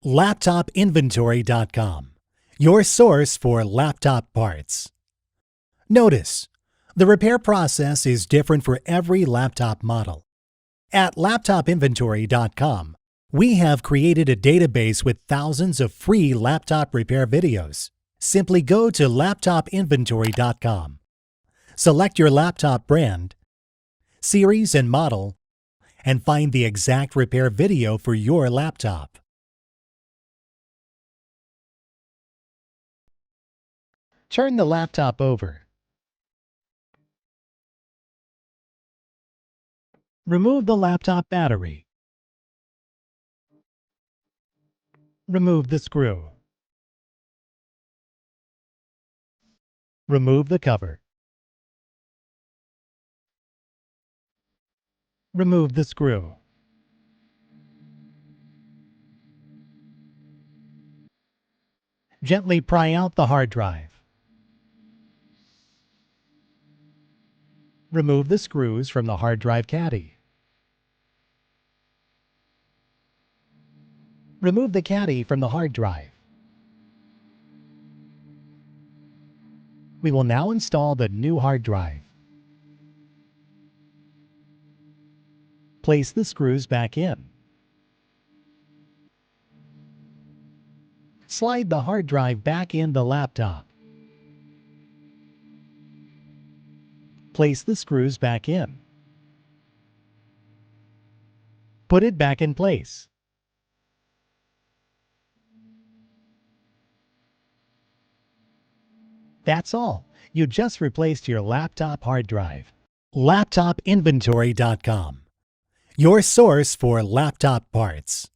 LaptopInventory.com, your source for laptop parts. Notice, the repair process is different for every laptop model. At LaptopInventory.com, we have created a database with thousands of free laptop repair videos. Simply go to LaptopInventory.com, select your laptop brand, series and model, and find the exact repair video for your laptop. Turn the laptop over. Remove the laptop battery. Remove the screw. Remove the cover. Remove the screw. Gently pry out the hard drive. Remove the screws from the hard drive caddy. Remove the caddy from the hard drive. We will now install the new hard drive. Place the screws back in. Slide the hard drive back in the laptop. Place the screws back in. Put it back in place. That's all. You just replaced your laptop hard drive. LaptopInventory.com, your source for laptop parts.